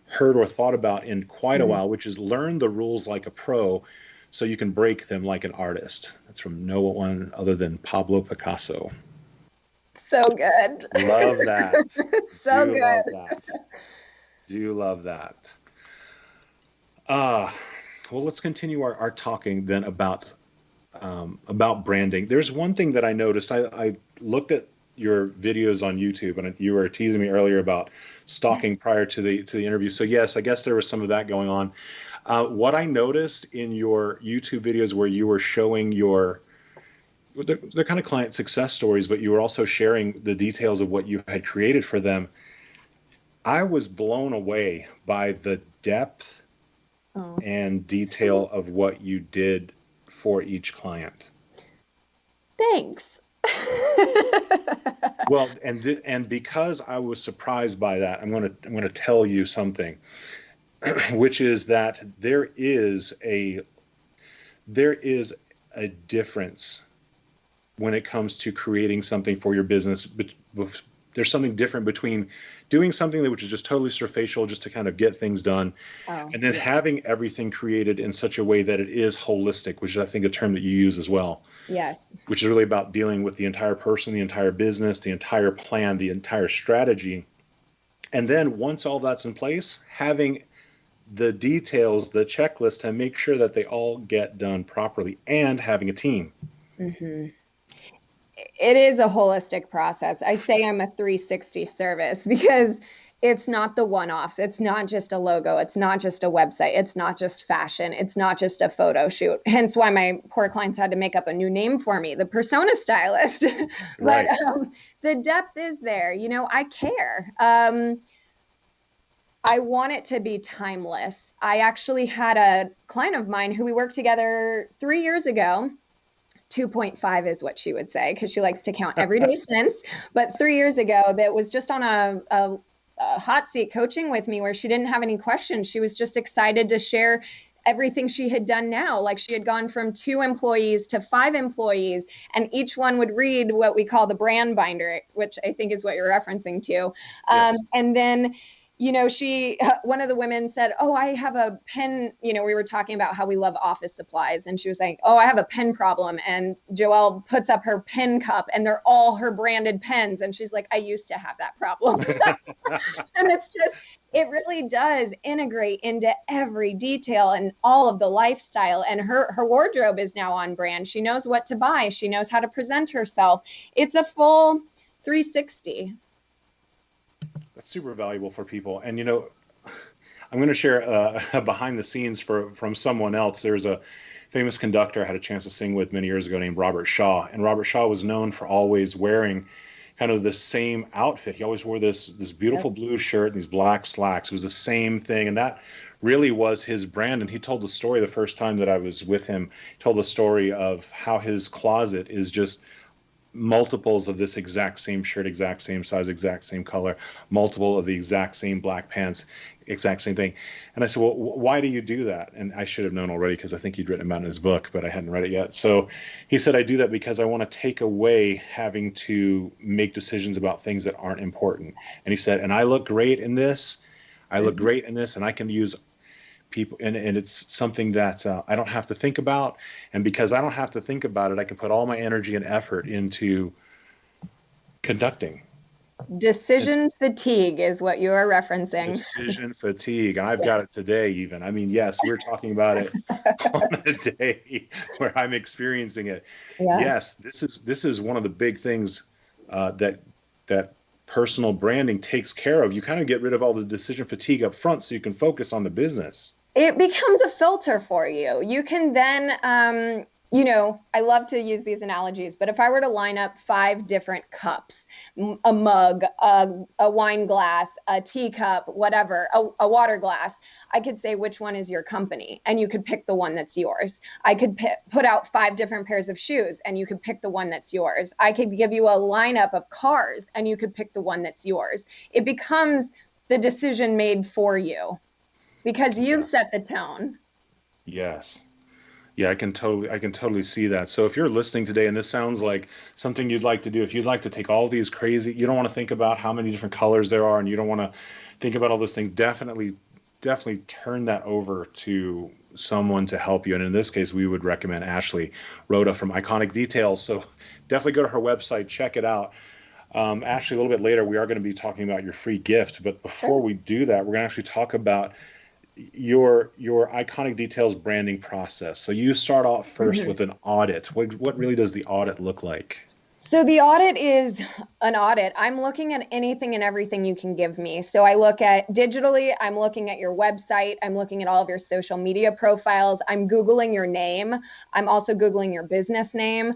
heard or thought about in quite a while, which is learn the rules like a pro so you can break them like an artist. That's from no one other than Pablo Picasso. So good. Love that. So good. Love that. Do love that. Well, let's continue our talking then about branding. There's one thing that I noticed. I looked at your videos on YouTube, and you were teasing me earlier about stalking prior to the interview. So yes, I guess there was some of that going on. What I noticed in your YouTube videos where you were showing the kind of client success stories, but you were also sharing the details of what you had created for them, I was blown away by the depth and detail of what you did for each client. Thanks. Well, and because I was surprised by that, I'm going to tell you something, which is that there is a difference when it comes to creating something for your business. But there's something different between doing something which is just totally surfacial, just to kind of get things done, and then having everything created in such a way that it is holistic, which is, I think, a term that you use as well. Yes. Which is really about dealing with the entire person, the entire business, the entire plan, the entire strategy. And then once all that's in place, having the details, the checklist to make sure that they all get done properly, and having a team. Mm-hmm. It is a holistic process. I say I'm a 360 service because it's not the one-offs. It's not just a logo. It's not just a website. It's not just fashion. It's not just a photo shoot. Hence why my poor clients had to make up a new name for me, the persona stylist. Right. But the depth is there. I care. I want it to be timeless. I actually had a client of mine who we worked together 3 years ago. 2.5 is what she would say, because she likes to count every day since. But 3 years ago, that was just on a hot seat coaching with me, where she didn't have any questions. She was just excited to share everything she had done now. Like, she had gone from 2 employees to 5 employees, and each one would read what we call the brand binder, which I think is what you're referencing to. Yes. And then she, one of the women said, "Oh, I have a pen," we were talking about how we love office supplies. And she was saying, "Oh, I have a pen problem." And Joelle puts up her pen cup, and they're all her branded pens. And she's like, "I used to have that problem." And it really does integrate into every detail and all of the lifestyle. And her wardrobe is now on brand. She knows what to buy. She knows how to present herself. It's a full 360. That's super valuable for people. And, I'm going to share a behind the scenes from someone else. There's a famous conductor I had a chance to sing with many years ago named Robert Shaw. And Robert Shaw was known for always wearing kind of the same outfit. He always wore this beautiful blue shirt and these black slacks. It was the same thing. And that really was his brand. And he told the story the first time that I was with him. He told the story of how his closet is just multiples of this exact same shirt, exact same size, exact same color, multiple of the exact same black pants, exact same thing. And I said, "Well, why do you do that?" And I should have known already, because I think he'd written about it in his book, but I hadn't read it yet. So he said, "I do that because I want to take away having to make decisions about things that aren't important." And he said, "And I look great in this. I look great in this, and I can use people, and it's something that I don't have to think about. And because I don't have to think about it, I can put all my energy and effort into conducting." Decision fatigue is what you are referencing. Decision fatigue. I've got it today even. I mean, yes, we're talking about it on a day where I'm experiencing it. Yeah. Yes, this is one of the big things that personal branding takes care of. You kind of get rid of all the decision fatigue up front so you can focus on the business. It becomes a filter for you. You can then you know, I love to use these analogies, but if I were to line up 5 different cups, a mug, a wine glass, a teacup, whatever, a water glass, I could say which one is your company, and you could pick the one that's yours. I could put out 5 different pairs of shoes, and you could pick the one that's yours. I could give you a lineup of cars, and you could pick the one that's yours. It becomes the decision made for you because you've set the tone. Yes. Yeah, I can totally see that. So if you're listening today and this sounds like something you'd like to do, if you'd like to take all these crazy, you don't want to think about how many different colors there are and you don't want to think about all those things, definitely turn that over to someone to help you. And in this case, we would recommend Ashley Roda from Iconic Details. So definitely go to her website, check it out. Ashley, a little bit later, we are going to be talking about your free gift. But before we do that, we're going to actually talk about your Iconic Details branding process. So you start off first with an audit. What really does the audit look like? So the audit is an audit. I'm looking at anything and everything you can give me. So I look at digitally, I'm looking at your website, I'm looking at all of your social media profiles, I'm Googling your name, I'm also Googling your business name.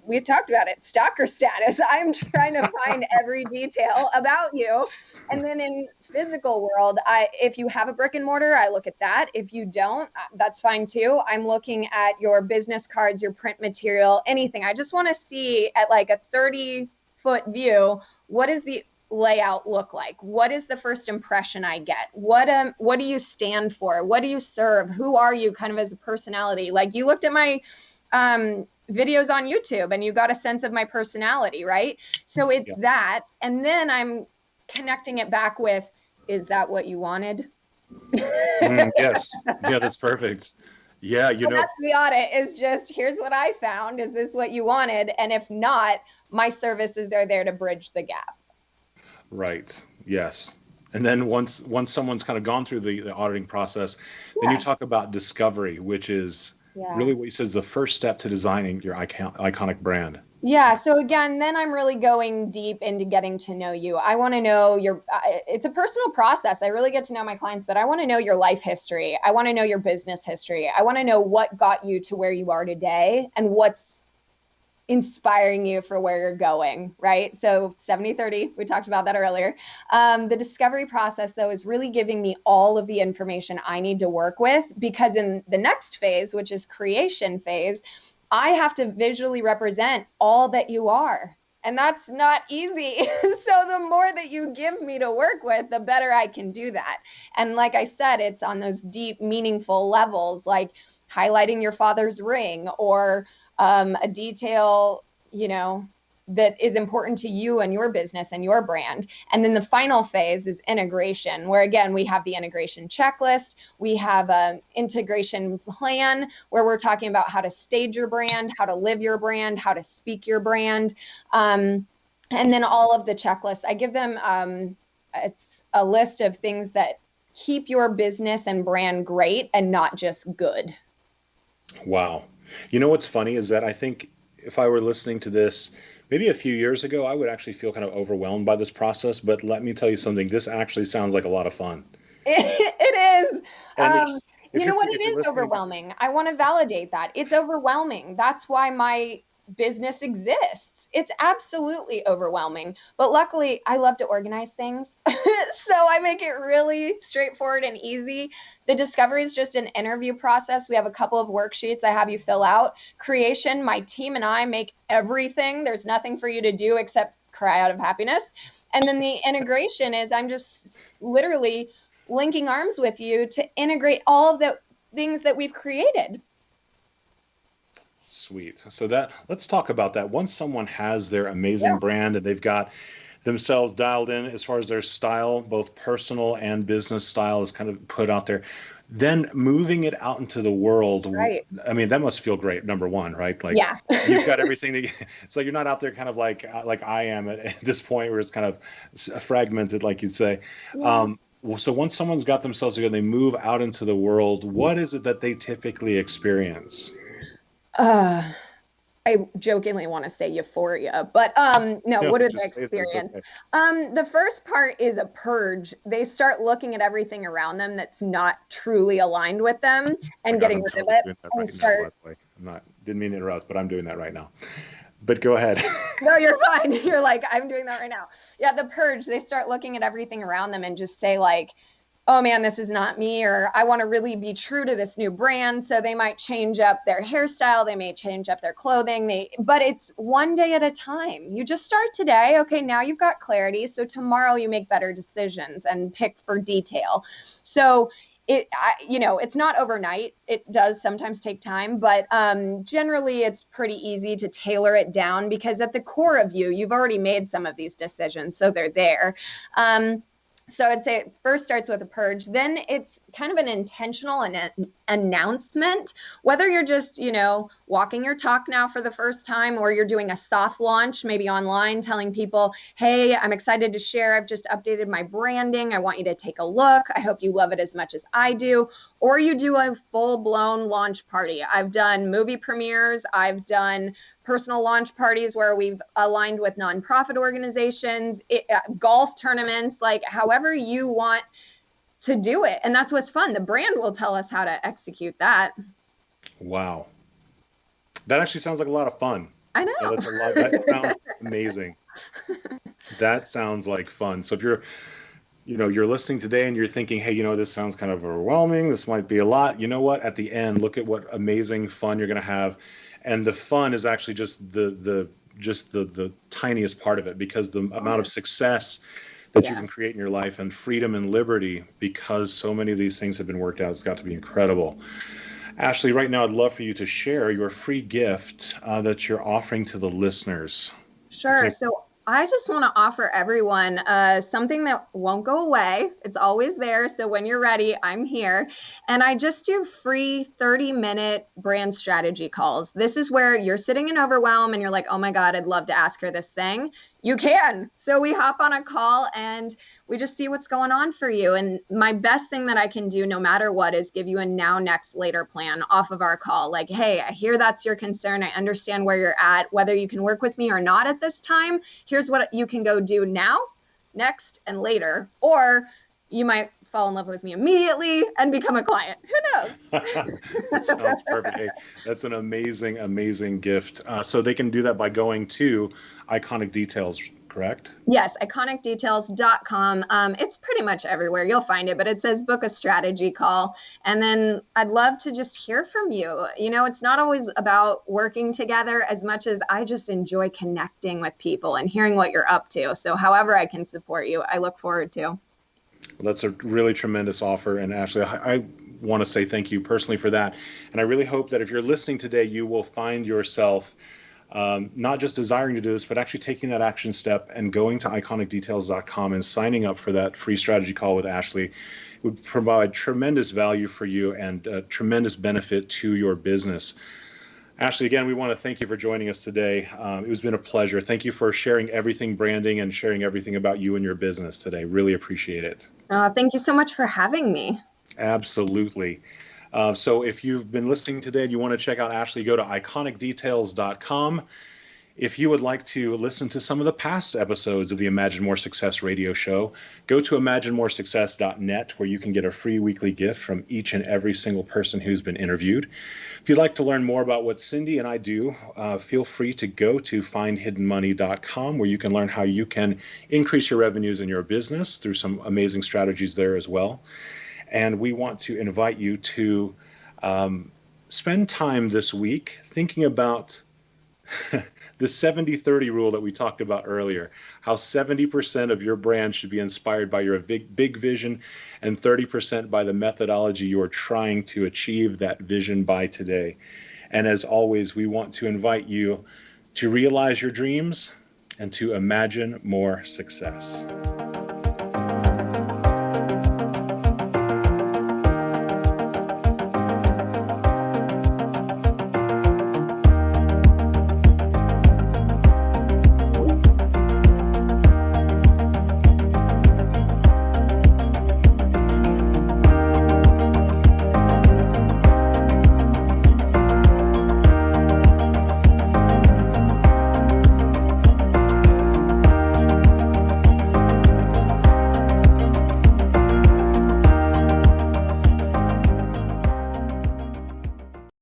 We've talked about it, stalker status. I'm trying to find every detail about you. And then in physical world, if you have a brick and mortar, I look at that. If you don't, that's fine too. I'm looking at your business cards, your print material, anything. I just want to see at like a 30-foot view, what does the layout look like? What is the first impression I get? What do you stand for? What do you serve? Who are you kind of as a personality? Like you looked at my videos on YouTube and you got a sense of my personality, right? So it's that. And then I'm connecting it back with, is that what you wanted? Yes. Yeah, that's perfect. Yeah, that's the audit, is just, here's what I found. Is this what you wanted? And if not, my services are there to bridge the gap. Right. Yes. And then once someone's kind of gone through the auditing process, then you talk about discovery, which is really what you said is the first step to designing your iconic brand. Yeah. So again, then I'm really going deep into getting to know you. I want to know it's a personal process. I really get to know my clients, but I want to know your life history. I want to know your business history. I want to know what got you to where you are today and what's inspiring you for where you're going, right? So 70-30, we talked about that earlier. The discovery process, though, is really giving me all of the information I need to work with, because in the next phase, which is creation phase, I have to visually represent all that you are. And that's not easy. So the more that you give me to work with, the better I can do that. And like I said, it's on those deep, meaningful levels, like highlighting your father's ring or a detail, that is important to you and your business and your brand. And then the final phase is integration, where again, we have the integration checklist. We have an integration plan where we're talking about how to stage your brand, how to live your brand, how to speak your brand. And then all of the checklists, I give them, it's a list of things that keep your business and brand great and not just good. Wow. You know what's funny is that I think if I were listening to this maybe a few years ago, I would actually feel kind of overwhelmed by this process. But let me tell you something. This actually sounds like a lot of fun. It is. You know what? It is overwhelming. I want to validate that. It's overwhelming. That's why my business exists. It's absolutely overwhelming. But luckily, I love to organize things. So I make it really straightforward and easy. The discovery is just an interview process. We have a couple of worksheets I have you fill out. Creation, my team and I make everything. There's nothing for you to do except cry out of happiness. And then the integration is I'm just literally linking arms with you to integrate all of the things that we've created. Sweet. So let's talk about that. Once someone has their amazing brand and they've got themselves dialed in as far as their style, both personal and business style is kind of put out there, then moving it out into the world. Right. I mean, that must feel great. Number one, right? Like you've got everything it's like you're not out there kind of like I am at this point where it's kind of fragmented, like you'd say. Yeah. So once someone's got themselves together, they move out into the world. What is it that they typically experience? I jokingly want to say euphoria, but no, what did they experience? Okay. The first part is a purge. They start looking at everything around them that's not truly aligned with them and getting rid of it. Didn't mean to interrupt, but I'm doing that right now. But go ahead. No, you're fine. You're like, I'm doing that right now. Yeah, the purge, they start looking at everything around them and just say like, oh man, this is not me, or I want to really be true to this new brand. So they might change up their hairstyle, they may change up their clothing, but it's one day at a time. You just start today. Okay, now you've got clarity. So tomorrow you make better decisions and pick for detail. So it's not overnight. It does sometimes take time, but generally it's pretty easy to tailor it down because at the core of you've already made some of these decisions. So they're there. So I'd say it first starts with a purge. Then it's kind of an intentional announcement, whether you're just, walking your talk now for the first time, or you're doing a soft launch, maybe online, telling people, hey, I'm excited to share. I've just updated my branding. I want you to take a look. I hope you love it as much as I do. Or you do a full-blown launch party. I've done movie premieres. I've done personal launch parties where we've aligned with nonprofit organizations, golf tournaments, like however you want to do it. And that's what's fun. The brand will tell us how to execute that. Wow. That actually sounds like a lot of fun. I know. That sounds amazing. That sounds like fun. So if you're listening today and you're thinking, hey, this sounds kind of overwhelming. This might be a lot. You know what? At the end, look at what amazing fun you're going to have. And the fun is actually just the tiniest part of it, because the amount of success that you can create in your life and freedom and liberty, because so many of these things have been worked out, it's got to be incredible. Ashley, right now, I'd love for you to share your free gift that you're offering to the listeners. Sure. So I just want to offer everyone something that won't go away. It's always there. So when you're ready, I'm here. And I just do free 30-minute brand strategy calls. This is where you're sitting in overwhelm and you're like, oh my God, I'd love to ask her this thing. You can. So we hop on a call and we just see what's going on for you. And my best thing that I can do, no matter what, is give you a now, next, later plan off of our call. Like, hey, I hear that's your concern. I understand where you're at, whether you can work with me or not at this time. Here's what you can go do now, next, and later. Or you might fall in love with me immediately and become a client. Who knows? That sounds perfect. Hey, that's an amazing, amazing gift. So they can do that by going to Iconic Details, correct? Yes, iconicdetails.com. It's pretty much everywhere. You'll find it, but it says book a strategy call. And then I'd love to just hear from you. It's not always about working together as much as I just enjoy connecting with people and hearing what you're up to. So however I can support you, I look forward to. Well, that's a really tremendous offer. And Ashley, I want to say thank you personally for that. And I really hope that if you're listening today, you will find yourself not just desiring to do this, but actually taking that action step and going to iconicdetails.com and signing up for that free strategy call with Ashley. It would provide tremendous value for you and tremendous benefit to your business. Ashley, again, we want to thank you for joining us today. It has been a pleasure. Thank you for sharing everything branding and sharing everything about you and your business today. Really appreciate it. Thank you so much for having me. Absolutely. So if you've been listening today and you want to check out Ashley, go to iconicdetails.com. If you would like to listen to some of the past episodes of the Imagine More Success radio show, go to imaginemoresuccess.net, where you can get a free weekly gift from each and every single person who's been interviewed. If you'd like to learn more about what Syndee and I do, feel free to go to findhiddenmoney.com, where you can learn how you can increase your revenues in your business through some amazing strategies there as well. And we want to invite you to spend time this week thinking about the 70-30 rule that we talked about earlier, how 70% of your brand should be inspired by your big vision and 30% by the methodology you are trying to achieve that vision by today. And as always, we want to invite you to realize your dreams and to imagine more success.